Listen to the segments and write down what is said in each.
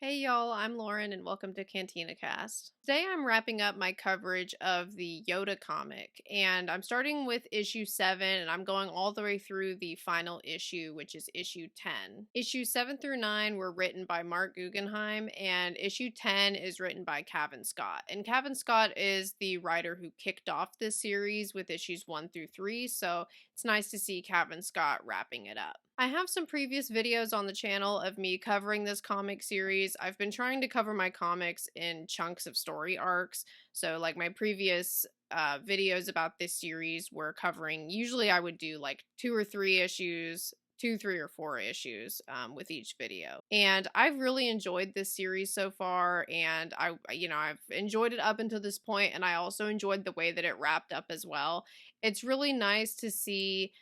Hey y'all, I'm Lauren and welcome to Cantina Cast. Today I'm wrapping up my coverage of the Yoda comic, and I'm starting with issue 7 and I'm going all the way through the final issue, which is issue 10. Issues 7 through 9 were written by Marc Guggenheim, and issue 10 is written by Cavan Scott. And Cavan Scott is the writer who kicked off this series with issues 1 through 3, so it's nice to see Cavan Scott wrapping it up. I have some previous videos on the channel of me covering this comic series. I've been trying to cover my comics in chunks of story arcs. So like my previous videos about this series were covering, usually I would do like 2 or 3 issues, 2, 3, or 4 issues with each video. And I've really enjoyed this series so far, and I've enjoyed it up until this point, and I also enjoyed the way that it wrapped up as well. It's really nice to see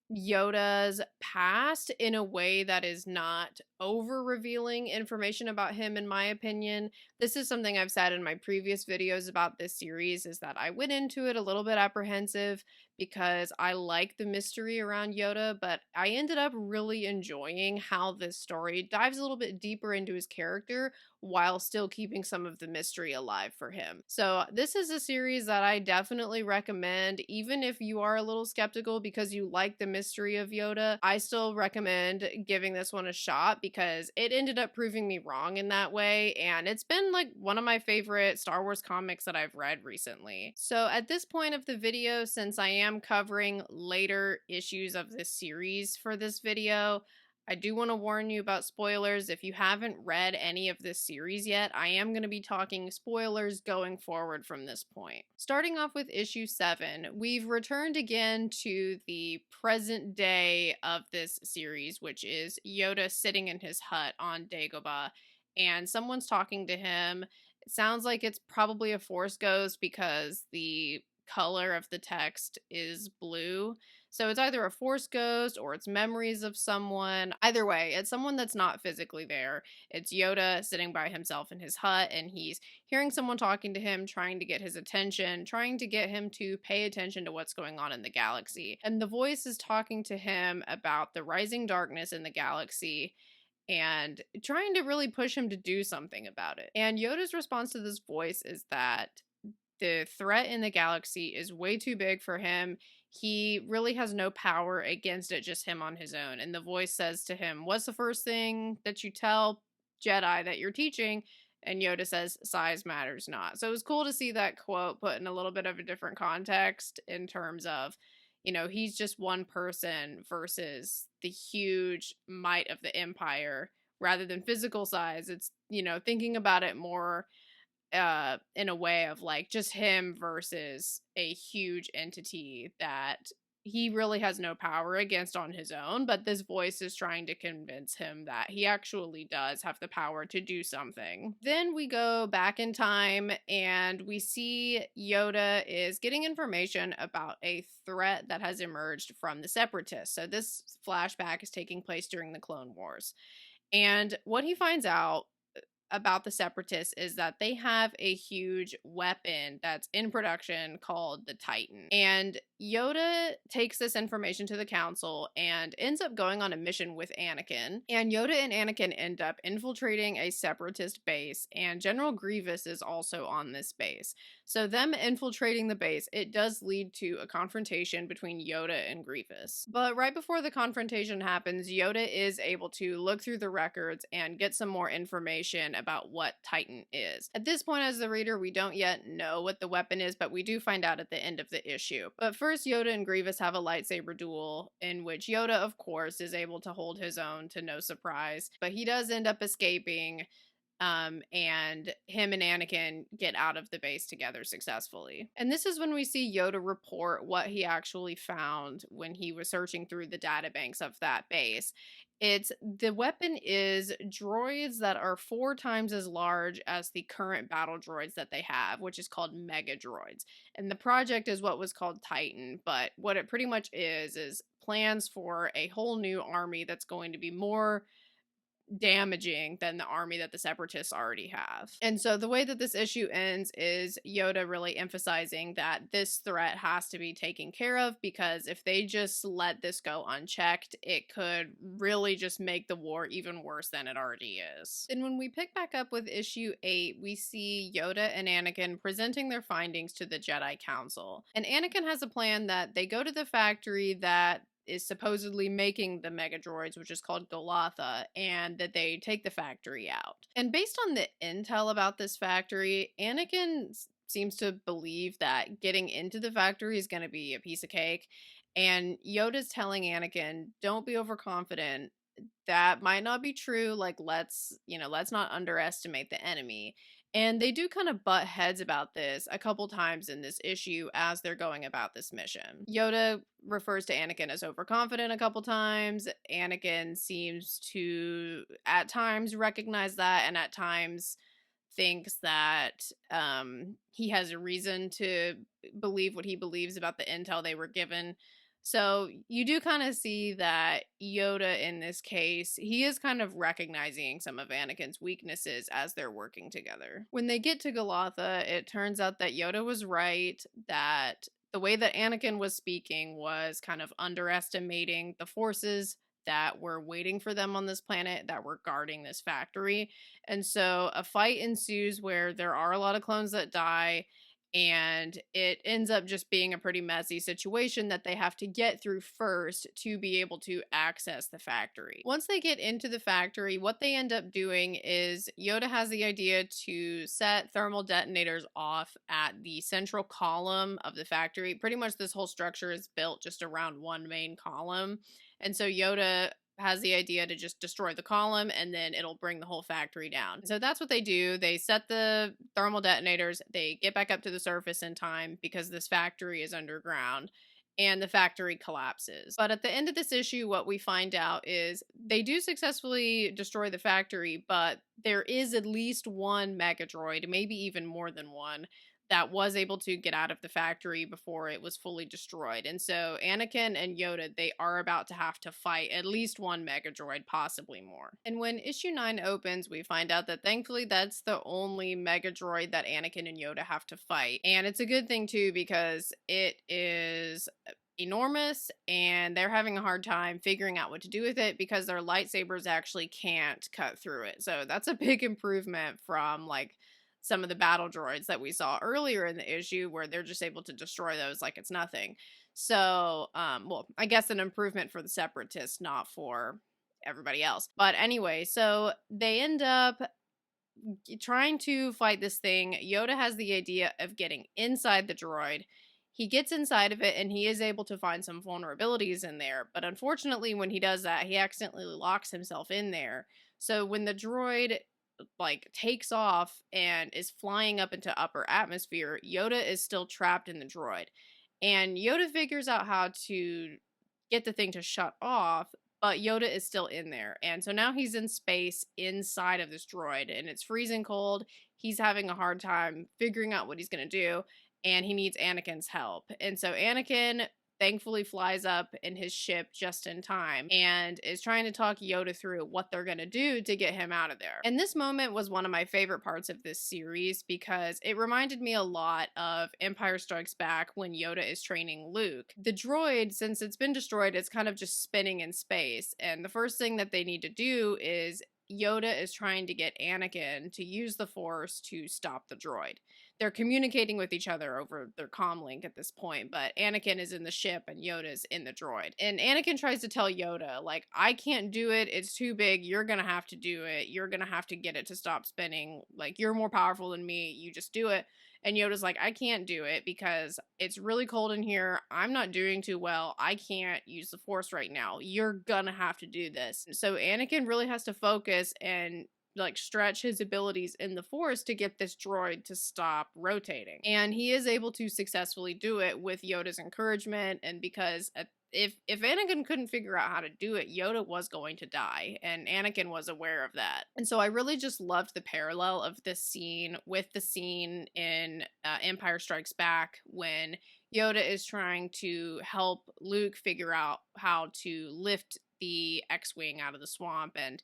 Yoda's past in a way that is not over revealing information about him, in my opinion. This is something I've said in my previous videos about this series, is that I went into it a little bit apprehensive because I like the mystery around Yoda, but I ended up really enjoying how this story dives a little bit deeper into his character while still keeping some of the mystery alive for him. So this is a series that I definitely recommend, even if you are a little skeptical because you like the mystery of Yoda. I still recommend giving this one a shot because it ended up proving me wrong in that way, and it's been like one of my favorite Star Wars comics that I've read recently. So at this point of the video, since I am covering later issues of this series for this video, I do want to warn you about spoilers. If you haven't read any of this series yet, I am going to be talking spoilers going forward from this point. Starting off with issue 7, we've returned again to the present day of this series, which is Yoda sitting in his hut on Dagobah, and someone's talking to him. It sounds like it's probably a Force ghost because the color of the text is blue. So it's either a Force ghost or it's memories of someone. Either way, it's someone that's not physically there. It's Yoda sitting by himself in his hut, and he's hearing someone talking to him, trying to get his attention, trying to get him to pay attention to what's going on in the galaxy. And the voice is talking to him about the rising darkness in the galaxy and trying to really push him to do something about it. And Yoda's response to this voice is that the threat in the galaxy is way too big for him. He really has no power against it, just him on his own. And the voice says to him, "What's the first thing that you tell Jedi that you're teaching?" And Yoda says, "Size matters not." So it was cool to see that quote put in a little bit of a different context in terms of, he's just one person versus the huge might of the Empire rather than physical size. It's, thinking about it more in a way of like just him versus a huge entity that he really has no power against on his own, but this voice is trying to convince him that he actually does have the power to do something. Then we go back in time and we see Yoda is getting information about a threat that has emerged from the Separatists. So this flashback is taking place during the Clone Wars. And what he finds out about the Separatists is that they have a huge weapon that's in production called the Titan. And Yoda takes this information to the council and ends up going on a mission with Anakin. And Yoda and Anakin end up infiltrating a Separatist base, and General Grievous is also on this base. So them infiltrating the base, it does lead to a confrontation between Yoda and Grievous. But right before the confrontation happens, Yoda is able to look through the records and get some more information about what Titan is. At this point as the reader, we don't yet know what the weapon is, but we do find out at the end of the issue. But first, Yoda and Grievous have a lightsaber duel in which Yoda, of course, is able to hold his own to no surprise, but he does end up escaping, and him and Anakin get out of the base together successfully. And this is when we see Yoda report what he actually found when he was searching through the databanks of that base. The weapon is droids that are 4 times as large as the current battle droids that they have, which is called mega droids. And the project is what was called Titan, but what it pretty much is plans for a whole new army that's going to be more damaging than the army that the Separatists already have. And so the way that this issue ends is Yoda really emphasizing that this threat has to be taken care of, because if they just let this go unchecked, it could really just make the war even worse than it already is. And when we pick back up with issue 8, we see Yoda and Anakin presenting their findings to the Jedi Council. And Anakin has a plan that they go to the factory that is supposedly making the mega droids, which is called Golotha, and that they take the factory out. And based on the intel about this factory, Anakin seems to believe that getting into the factory is going to be a piece of cake. And Yoda's telling Anakin, don't be overconfident. That might not be true. Like, let's not underestimate the enemy. And they do kind of butt heads about this a couple times in this issue as they're going about this mission. Yoda refers to Anakin as overconfident a couple times. Anakin seems to, at times, recognize that, and at times thinks that he has a reason to believe what he believes about the intel they were given. So you do kind of see that Yoda, in this case, he is kind of recognizing some of Anakin's weaknesses as they're working together. When they get to Golotha, it turns out that Yoda was right, that the way that Anakin was speaking was kind of underestimating the forces that were waiting for them on this planet, that were guarding this factory. And so a fight ensues where there are a lot of clones that die, and it ends up just being a pretty messy situation that they have to get through first to be able to access the factory. Once they get into the factory, what they end up doing is Yoda has the idea to set thermal detonators off at the central column of the factory. Pretty much this whole structure is built just around one main column. And so Yoda has the idea to just destroy the column, and then it'll bring the whole factory down. So that's what they do. They set the thermal detonators. They get back up to the surface in time because this factory is underground, and the factory collapses. But at the end of this issue, what we find out is they do successfully destroy the factory, but there is at least one mega droid, maybe even more than one, that was able to get out of the factory before it was fully destroyed. And so Anakin and Yoda, they are about to have to fight at least one mega droid, possibly more. And when issue 9 opens, we find out that thankfully that's the only mega droid that Anakin and Yoda have to fight. And it's a good thing too, because it is enormous and they're having a hard time figuring out what to do with it because their lightsabers actually can't cut through it. So that's a big improvement from like some of the battle droids that we saw earlier in the issue, where they're just able to destroy those like it's nothing. So, well, I guess an improvement for the Separatists, not for everybody else. But anyway, so they end up trying to fight this thing. Yoda has the idea of getting inside the droid. He gets inside of it and he is able to find some vulnerabilities in there. But unfortunately, when he does that, he accidentally locks himself in there. So when the droid like takes off and is flying up into upper atmosphere, Yoda is still trapped in the droid. And Yoda figures out how to get the thing to shut off, but Yoda is still in there. And so now he's in space inside of this droid, and it's freezing cold. He's having a hard time figuring out what he's going to do, and he needs Anakin's help. And so Anakin thankfully flies up in his ship just in time and is trying to talk Yoda through what they're going to do to get him out of there. And this moment was one of my favorite parts of this series because it reminded me a lot of Empire Strikes Back when Yoda is training Luke. The droid, since it's been destroyed, it's kind of just spinning in space. And the first thing that they need to do is Yoda is trying to get Anakin to use the Force to stop the droid. They're communicating with each other over their comm link at this point, but Anakin is in the ship and Yoda's in the droid. And Anakin tries to tell Yoda, like, I can't do it, it's too big, you're gonna have to do it, you're gonna have to get it to stop spinning, like, you're more powerful than me, you just do it. And Yoda's like, I can't do it because it's really cold in here, I'm not doing too well, I can't use the Force right now, you're gonna have to do this. So Anakin really has to focus and like stretch his abilities in the Force to get this droid to stop rotating. And he is able to successfully do it with Yoda's encouragement, and because if Anakin couldn't figure out how to do it, Yoda was going to die, and Anakin was aware of that. And so I really just loved the parallel of this scene with the scene in Empire Strikes Back when Yoda is trying to help Luke figure out how to lift the X-Wing out of the swamp, and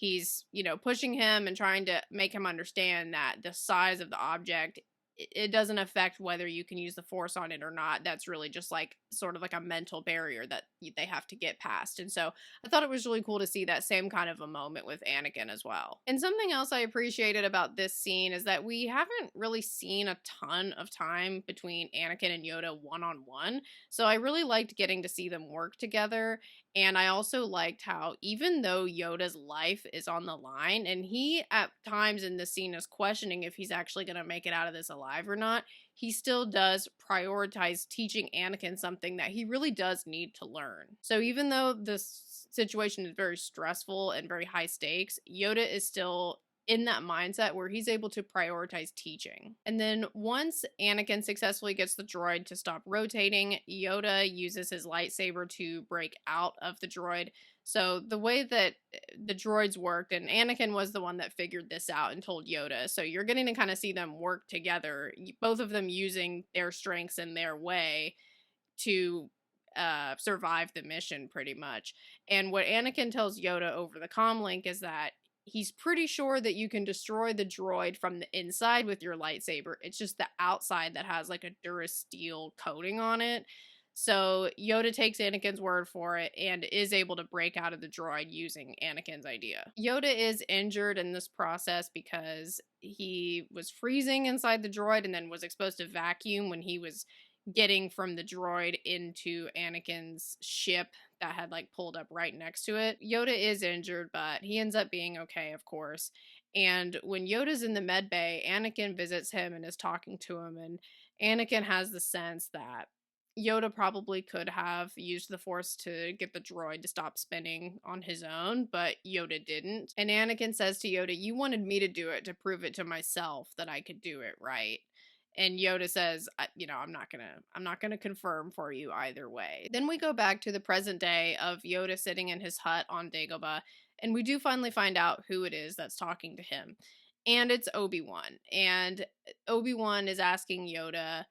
he's, pushing him and trying to make him understand that the size of the object, it doesn't affect whether you can use the force on it or not. That's really just like sort of like a mental barrier that they have to get past. And so I thought it was really cool to see that same kind of a moment with Anakin as well. And something else I appreciated about this scene is that we haven't really seen a ton of time between Anakin and Yoda one on one. So I really liked getting to see them work together. And I also liked how, even though Yoda's life is on the line, and he at times in this scene is questioning if he's actually going to make it out of this alive or not, he still does prioritize teaching Anakin something that he really does need to learn. So even though this situation is very stressful and very high stakes, Yoda is still in that mindset where he's able to prioritize teaching. And then once Anakin successfully gets the droid to stop rotating, Yoda uses his lightsaber to break out of the droid. So the way that the droids worked, and Anakin was the one that figured this out and told Yoda, so you're getting to kind of see them work together, both of them using their strengths in their way to survive the mission pretty much. And what Anakin tells Yoda over the comlink is that he's pretty sure that you can destroy the droid from the inside with your lightsaber. It's just the outside that has like a Durasteel coating on it. So Yoda takes Anakin's word for it and is able to break out of the droid using Anakin's idea. Yoda is injured in this process because he was freezing inside the droid and then was exposed to vacuum when he was getting from the droid into Anakin's ship that had like pulled up right next to it. Yoda is injured, but he ends up being okay, of course. And when Yoda's in the med bay, Anakin visits him and is talking to him, and Anakin has the sense that Yoda probably could have used the Force to get the droid to stop spinning on his own, but Yoda didn't. And Anakin says to Yoda, "You wanted me to do it to prove it to myself that I could do it, right?" And Yoda says, I'm not gonna confirm for you either way. Then we go back to the present day of Yoda sitting in his hut on Dagobah, and we do finally find out who it is that's talking to him. And it's Obi-Wan. And Obi-Wan is asking Yoda,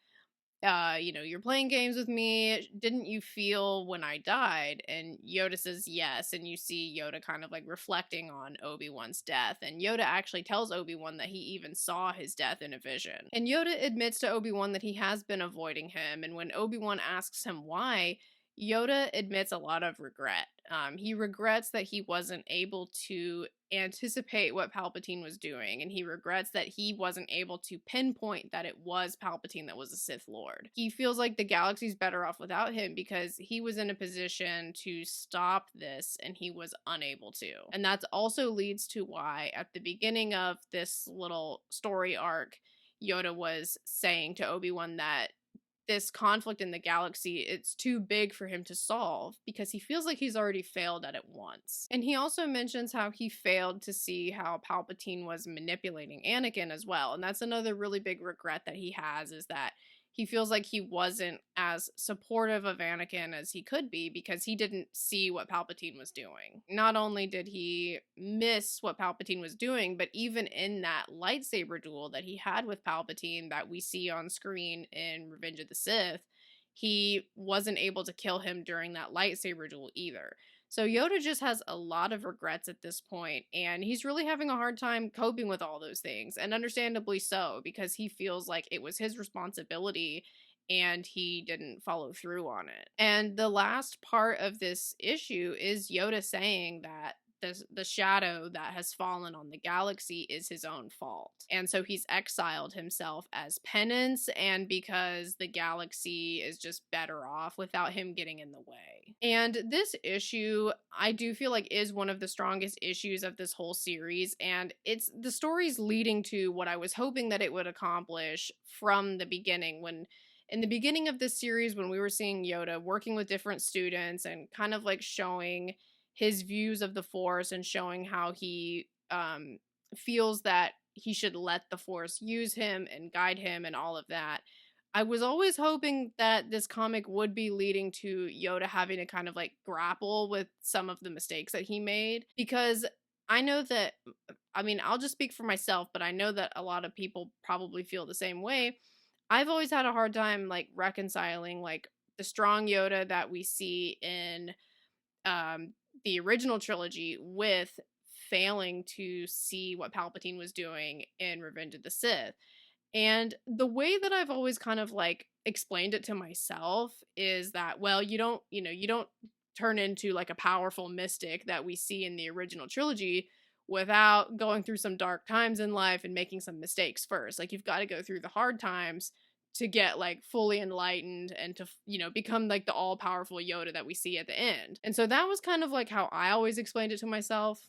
you're playing games with me. Didn't you feel when I died? And Yoda says yes. And you see Yoda kind of like reflecting on Obi-Wan's death. And Yoda actually tells Obi-Wan that he even saw his death in a vision. And Yoda admits to Obi-Wan that he has been avoiding him. And when Obi-Wan asks him why, Yoda admits a lot of regret. He regrets that he wasn't able to anticipate what Palpatine was doing, and he regrets that he wasn't able to pinpoint that it was Palpatine that was a Sith Lord. He feels like the galaxy's better off without him because he was in a position to stop this and he was unable to. And that also leads to why at the beginning of this little story arc, Yoda was saying to Obi-Wan that this conflict in the galaxy, it's too big for him to solve because he feels like he's already failed at it once. And he also mentions how he failed to see how Palpatine was manipulating Anakin as well. And that's another really big regret that he has, is that he feels like he wasn't as supportive of Anakin as he could be because he didn't see what Palpatine was doing. Not only did he miss what Palpatine was doing, but even in that lightsaber duel that he had with Palpatine that we see on screen in Revenge of the Sith, he wasn't able to kill him during that lightsaber duel either. So Yoda just has a lot of regrets at this point, and he's really having a hard time coping with all those things, and understandably so, because he feels like it was his responsibility and he didn't follow through on it. And the last part of this issue is Yoda saying that the shadow that has fallen on the galaxy is his own fault. And so he's exiled himself as penance, and because the galaxy is just better off without him getting in the way. And this issue, I do feel like, is one of the strongest issues of this whole series, and it's the story's leading to what I was hoping that it would accomplish from the beginning. When in the beginning of this series, when we were seeing Yoda working with different students and kind of like showing his views of the Force and showing how he feels that he should let the Force use him and guide him and all of that, I was always hoping that this comic would be leading to Yoda having to kind of like grapple with some of the mistakes that he made, because I know that, I'll just speak for myself, but I know that a lot of people probably feel the same way. I've always had a hard time like reconciling like the strong Yoda that we see in the original trilogy with failing to see what Palpatine was doing in Revenge of the Sith. And the way that I've always kind of like explained it to myself is that, well, you don't turn into like a powerful mystic that we see in the original trilogy without going through some dark times in life and making some mistakes first. Like, you've got to go through the hard times to get like fully enlightened and to, become like the all powerful Yoda that we see at the end. And so that was kind of like how I always explained it to myself.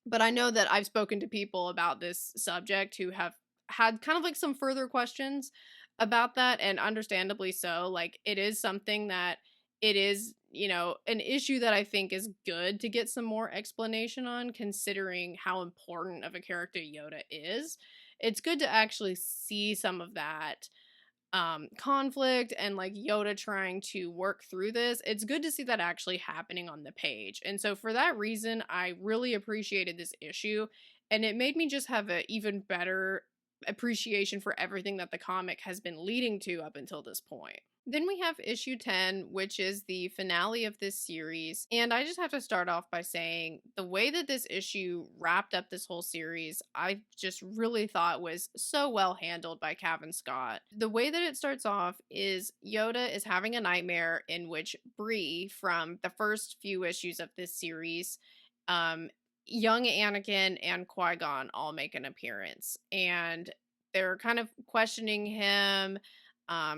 But I know that I've spoken to people about this subject who have had kind of like some further questions about that, and understandably so. Like, it is something that it is, an issue that I think is good to get some more explanation on, considering how important of a character Yoda is. It's good to actually see some of that conflict and like Yoda trying to work through this. It's good to see that actually happening on the page. And so for that reason, I really appreciated this issue, and it made me just have an even better appreciation for everything that the comic has been leading to up until this point. Then we have issue 10, which is the finale of this series. And I just have to start off by saying the way that this issue wrapped up this whole series, I just really thought was so well handled by Cavan Scott. The way that it starts off is Yoda is having a nightmare in which Bree, from the first few issues of this series, young Anakin and Qui-Gon all make an appearance. And they're kind of questioning him,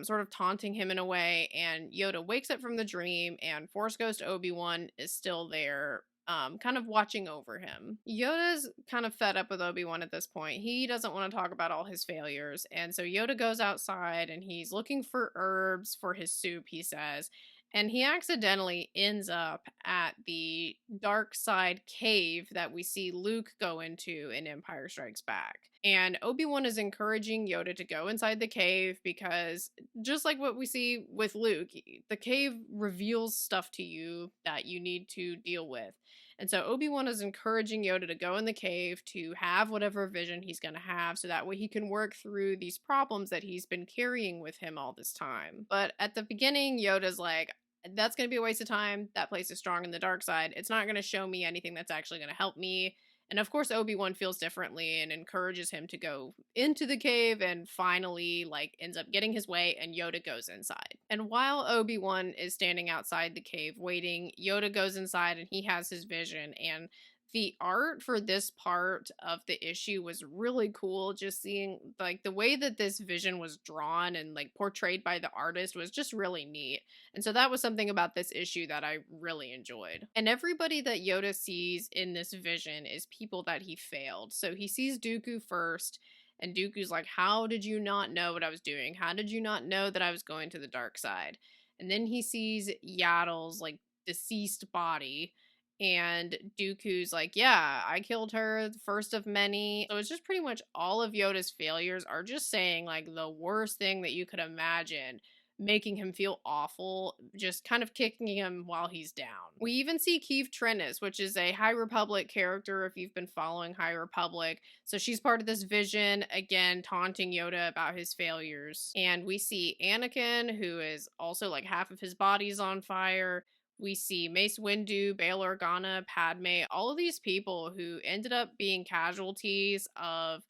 sort of taunting him in a way, and Yoda wakes up from the dream, and Force Ghost Obi-Wan is still there, kind of watching over him. Yoda's kind of fed up with Obi-Wan at this point. He doesn't want to talk about all his failures, and so Yoda goes outside, and he's looking for herbs for his soup, he says, and he accidentally ends up at the dark side cave that we see Luke go into in Empire Strikes Back. And Obi-Wan is encouraging Yoda to go inside the cave because, just like what we see with Luke, the cave reveals stuff to you that you need to deal with. And so Obi-Wan is encouraging Yoda to go in the cave to have whatever vision he's going to have, so that way he can work through these problems that he's been carrying with him all this time. But at the beginning, Yoda's like, that's going to be a waste of time. That place is strong in the dark side. It's not going to show me anything that's actually going to help me. And of course, Obi-Wan feels differently and encourages him to go into the cave, and finally, like, ends up getting his way, and Yoda goes inside. And while Obi-Wan is standing outside the cave waiting, Yoda goes inside and he has his vision. And the art for this part of the issue was really cool. Just seeing like the way that this vision was drawn and like portrayed by the artist was just really neat. And so that was something about this issue that I really enjoyed. And everybody that Yoda sees in this vision is people that he failed. So he sees Dooku first, and Dooku's like, how did you not know what I was doing? How did you not know that I was going to the dark side? And then he sees Yaddle's like deceased body, and Dooku's like, yeah, I killed her, the first of many. So it's just pretty much all of Yoda's failures are just saying like the worst thing that you could imagine, making him feel awful, just kind of kicking him while he's down. We even see Keeve Trennis, which is a High Republic character if you've been following High Republic. So she's part of this vision, again, taunting Yoda about his failures. And we see Anakin, who is also like half of his body's on fire. We see Mace Windu, Bail Organa, Padme, all of these people who ended up being casualties of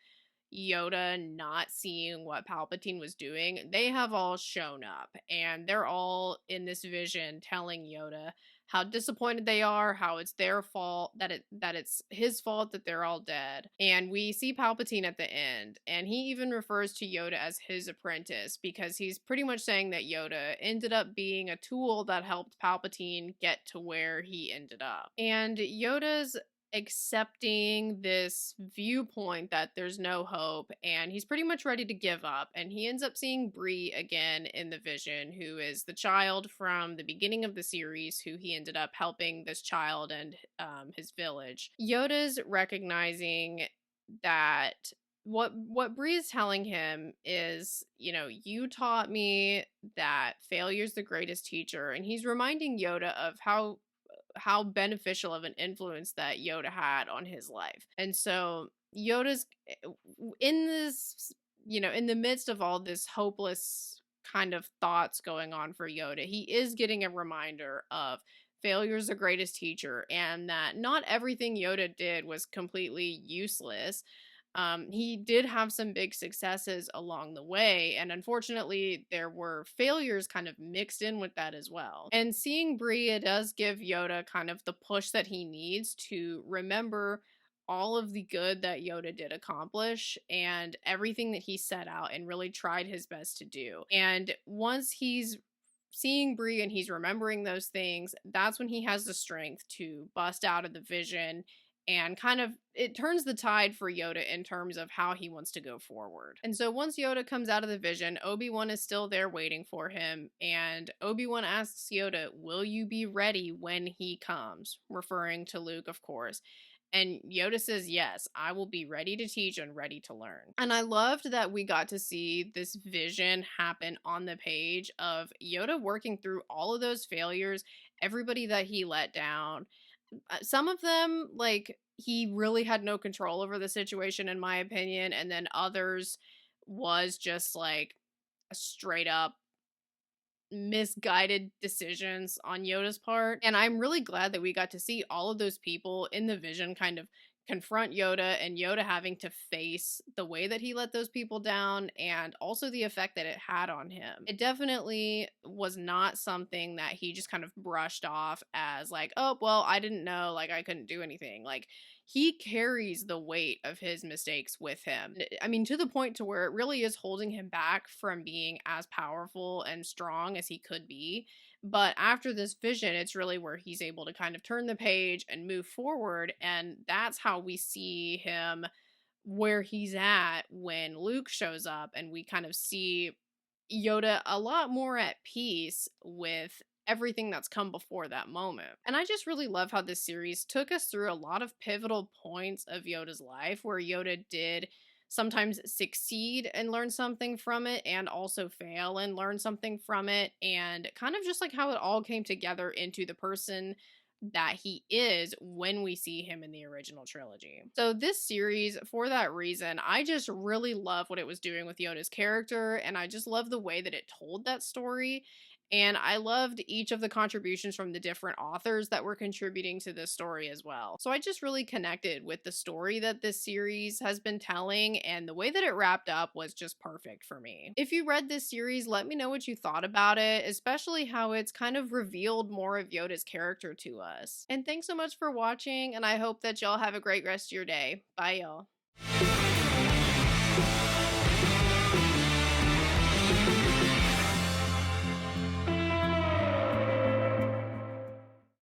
Yoda not seeing what Palpatine was doing. They have all shown up, and they're all in this vision telling Yoda how disappointed they are, how it's their fault, that it's his fault that they're all dead. And we see Palpatine at the end, and he even refers to Yoda as his apprentice, because he's pretty much saying that Yoda ended up being a tool that helped Palpatine get to where he ended up. And Yoda's accepting this viewpoint that there's no hope, and he's pretty much ready to give up, and he ends up seeing Bree again in the vision, who is the child from the beginning of the series, who he ended up helping, this child and his village. Yoda's recognizing that what Bree is telling him is, you taught me that failure's the greatest teacher, and he's reminding Yoda of how beneficial of an influence that Yoda had on his life. And so Yoda's in this, in the midst of all this hopeless kind of thoughts going on for Yoda, he is getting a reminder of failure's the greatest teacher and that not everything Yoda did was completely useless. He did have some big successes along the way, and unfortunately, there were failures kind of mixed in with that as well. And seeing Bria does give Yoda kind of the push that he needs to remember all of the good that Yoda did accomplish and everything that he set out and really tried his best to do. And once he's seeing Bree and he's remembering those things, that's when he has the strength to bust out of the vision and kind of it turns the tide for Yoda in terms of how he wants to go forward. And so once Yoda comes out of the vision, Obi-Wan is still there waiting for him, and Obi-Wan asks Yoda, "Will you be ready when he comes?" referring to Luke, of course. And Yoda says, "Yes, I will be ready to teach and ready to learn." And I loved that we got to see this vision happen on the page of Yoda working through all of those failures, everybody that he let down. Some of them, like, he really had no control over the situation, in my opinion. And then others was just like a straight up misguided decisions on Yoda's part. And I'm really glad that we got to see all of those people in the vision kind of confront Yoda and Yoda having to face the way that he let those people down and also the effect that it had on him. It definitely was not something that he just kind of brushed off as like, "Oh, well, I didn't know, like I couldn't do anything." Like he carries the weight of his mistakes with him. I mean, to the point to where it really is holding him back from being as powerful and strong as he could be. But after this vision, it's really where he's able to kind of turn the page and move forward. And that's how we see him where he's at when Luke shows up, and we kind of see Yoda a lot more at peace with everything that's come before that moment. And I just really love how this series took us through a lot of pivotal points of Yoda's life where Yoda did sometimes succeed and learn something from it and also fail and learn something from it, and kind of just like how it all came together into the person that he is when we see him in the original trilogy. So this series, for that reason, I just really love what it was doing with Yoda's character, and I just love the way that it told that story. And I loved each of the contributions from the different authors that were contributing to this story as well. So I just really connected with the story that this series has been telling, and the way that it wrapped up was just perfect for me. If you read this series, let me know what you thought about it, especially how it's kind of revealed more of Yoda's character to us. And thanks so much for watching, and I hope that y'all have a great rest of your day. Bye, y'all.